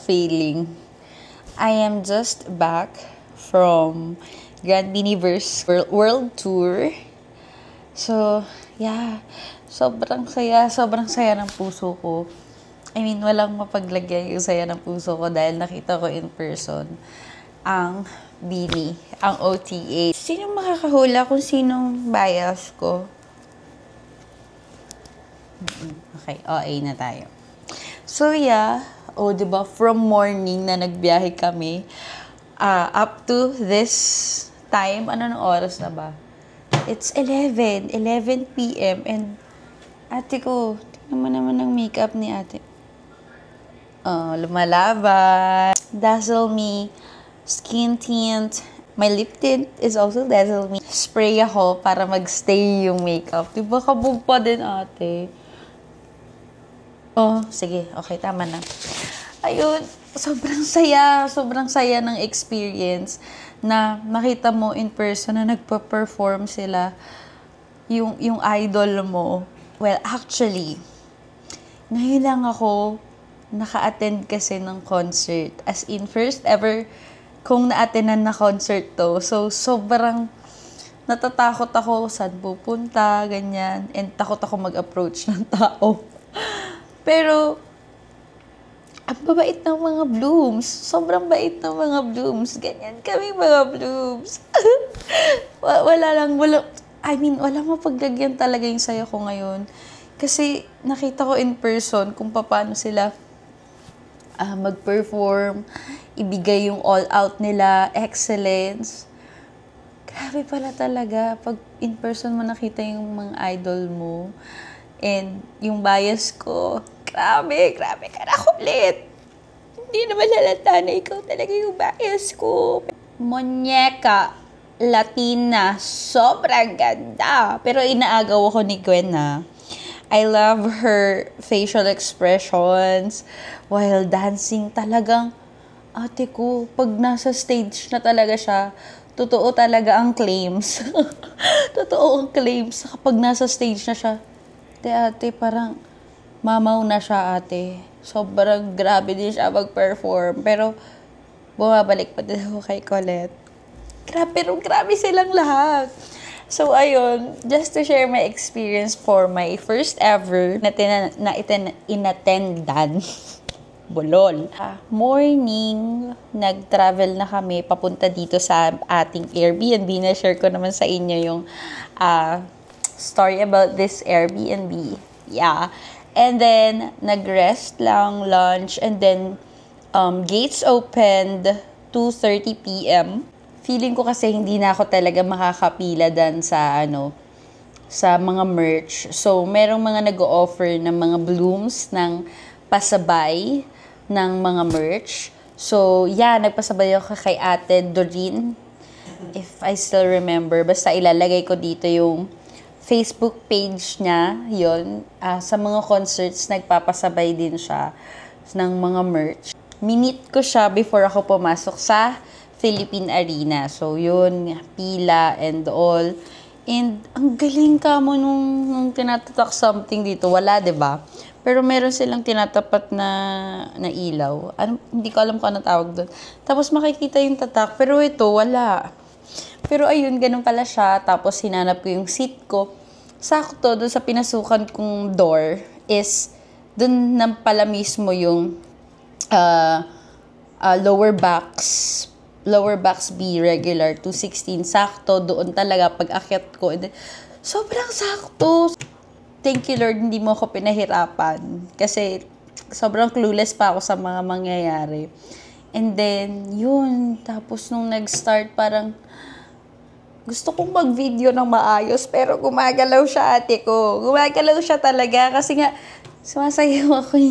feeling. I am just back from Grand Universe World Tour. So, yeah. Sobrang saya ng puso ko. I mean, walang mapaglagay yung saya ng puso ko dahil nakita ko in person ang BINI, ang OTA. Sino makakahula kung sinong bias ko? Okay, OA na tayo. So, yeah. Diba, from morning na nagbiyahe kami, up to this time, anong oras na ba? It's 11 p.m. And ate ko, tingnan mo naman ang makeup ni ate. Lumalaban. Dazzle Me. Skin tint. My lip tint is also Dazzle Me. Spray ako para magstay yung makeup. Diba, kabog pa din ate. Sige. Okay, tama na. Ayun, sobrang saya ng experience na makita mo in person na nagpa-perform sila yung idol mo. Well, actually, ngayon lang ako naka-attend kasi ng concert. As in, first ever kung na-attendan na concert to. So, sobrang natatakot ako saan pupunta, ganyan. And takot ako mag-approach ng tao. Pero, ang babait ng mga blooms. Sobrang bait ng mga blooms. Ganyan kami mga blooms. wala mapaglagyan talaga yung saya ko ngayon. Kasi nakita ko in person kung paano sila mag-perform, ibigay yung all-out nila, excellence. Grabe pala talaga. Pag in person mo nakita yung mga idol mo, and yung bias ko, grabe ka na kulit. Hindi naman lalata na ikaw talaga yung bias ko. Monyeka, Latina, sobrang ganda. Pero inaagaw ako ni Gwen na. I love her facial expressions while dancing. Talagang, ate ko, pag nasa stage na talaga siya, totoo talaga ang claims. Totoo ang claims kapag nasa stage na siya. Ate, parang mamaw na siya, ate. Sobrang grabe din siya mag-perform. Pero, bumabalik pa din ako kay Colette. Grabe silang lahat. So, ayun, just to share my experience for my first ever na inattendan. Bolol. Morning, nag-travel na kami papunta dito sa ating Airbnb. Na-share ko naman sa inyo yung story about this Airbnb. Yeah. And then, nag-rest lang, lunch, and then, gates opened 2:30 p.m. Feeling ko kasi hindi na ako talaga makakapila dan sa mga merch. So, merong mga nag-o-offer ng mga blooms ng pasabay ng mga merch. So, yeah, nagpasabay ako kay Ate Doreen. If I still remember. Basta ilalagay ko dito yung Facebook page niya. Yun. Sa mga concerts, nagpapasabay din siya ng mga merch. Minute ko siya before ako pumasok sa Philippine Arena. So, yun, pila and all. And, ang galing ka mo nung tinatatak something dito. Wala, diba? Pero meron silang tinatapat na ilaw. Hindi ko alam kung ano tawag doon. Tapos, makikita yung tatak. Pero ito, wala. Pero, ayun, ganun pala siya. Tapos, hinanap ko yung seat ko. Sakto, doon sa pinasukan kong door is, doon na pala mismo yung lower backs B, regular, 216, sakto, doon talaga, pag-akyat ko, and then, sobrang sakto. Thank you, Lord, hindi mo ako pinahirapan. Kasi, sobrang clueless pa ako sa mga mangyayari. And then, yun, tapos nung nag-start, parang, gusto kong mag-video ng maayos, pero gumagalaw siya, ate ko. Gumagalaw siya talaga, kasi nga, sumasayaw ako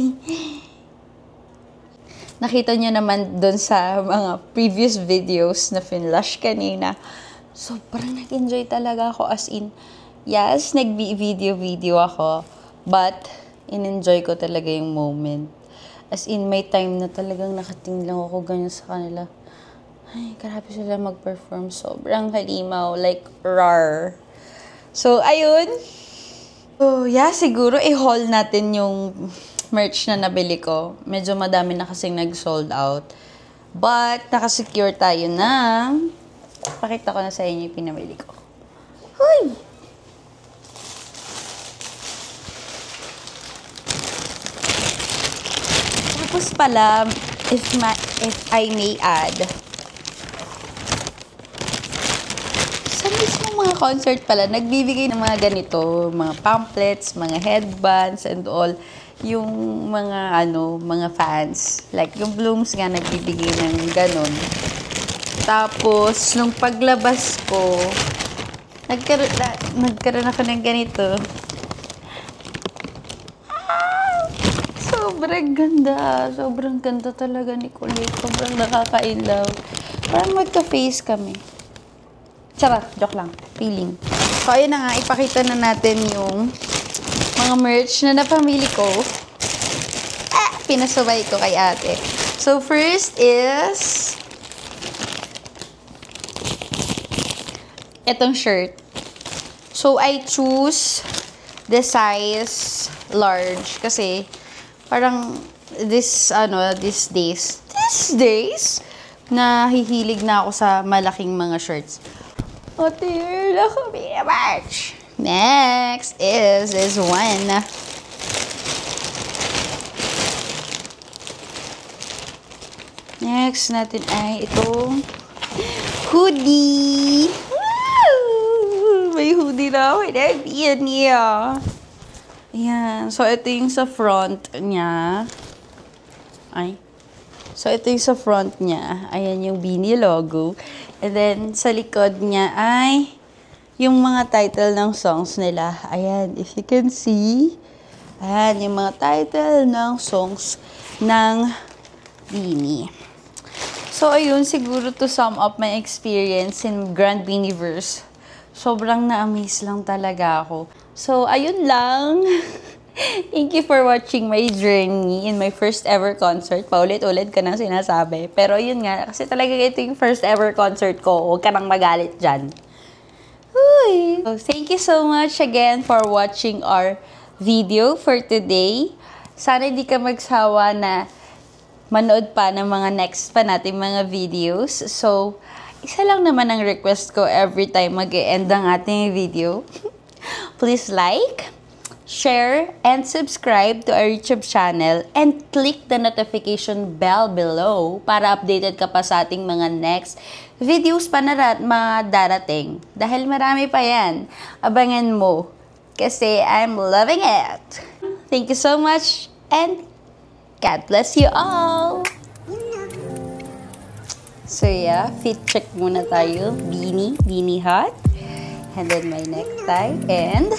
Nakita nyo naman dun sa mga previous videos na finlash kanina. Sobrang nag-enjoy talaga ako. As in, yes, nag-video ako. But, in-enjoy ko talaga yung moment. As in, may time na talagang nakatingin lang ako ganyan sa kanila. Ay, grabe sila mag-perform. Sobrang halimaw. Like, rar. So, ayun. So, yeah, siguro i-haul natin yung merch na nabili ko. Medyo madami na kasing nag-sold out. But, nakasecure tayo na. Pakita ko na sa inyo yung pinamili ko. Huy! Tapos pala, if I may add, sa mismo mga concert pala, nagbibigay ng mga ganito, mga pamphlets, mga headbands, and all, yung mga, mga fans. Like, yung Blooms nga, nagbibigay ng ganon. Tapos, nung paglabas ko, nagkaroon ako ng ganito. Sobrang ganda. Sobrang ganda talaga ni Colette. Sobrang nakaka-inlove. Parang magka-face kami. Charot, joke lang. Feeling. So, ayun na nga. Ipakita na natin yung mga merch na napamili ko. Pinasabay ko kay ate. So, first is itong shirt. So, I choose the size large kasi parang these days, nahihilig na ako sa malaking mga shirts. Oh, dear, look at merch. Next is this one. Next natin ay itong hoodie. Woo! May hoodie na ako. Yan niya. Ayan. So, ito yung sa front niya. So, ito yung sa front niya. Ayan yung Beanie logo. And then, sa likod niya ay yung mga title ng songs nila. Ayan. If you can see. Ayan. Yung mga title ng songs ng Beanie. So, ayun. Siguro to sum up my experience in Grand Beanieverse. Sobrang na-amaze lang talaga ako. So, ayun lang. Thank you for watching my journey in my first ever concert. Paulit-ulit ka nang sinasabi. Pero yun nga, kasi talaga ito yung first ever concert ko. Huwag ka nang magalit dyan. Uy. So, thank you so much again for watching our video for today. Sana hindi ka magsawa na manood pa ng mga next pa nating mga videos. So, isa lang naman ang request ko every time mag-e-end ang ating video. Please like, share, and subscribe to our YouTube channel and click the notification bell below para updated ka pa sa ating mga next videos pa na darating. Dahil marami pa yan. Abangan mo. Kasi I'm loving it. Thank you so much and God bless you all! So yeah, fit check muna tayo. Beanie hat. And then my necktie. And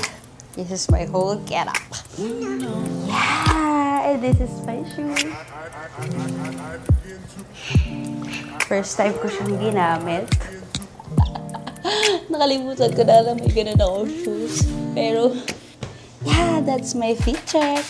this is my whole getup. Yeah! And this is my shoe. First time ko siyang ginamit. Nakalimutan ko na may ganun akong shoes. Pero, yeah, that's my fit check.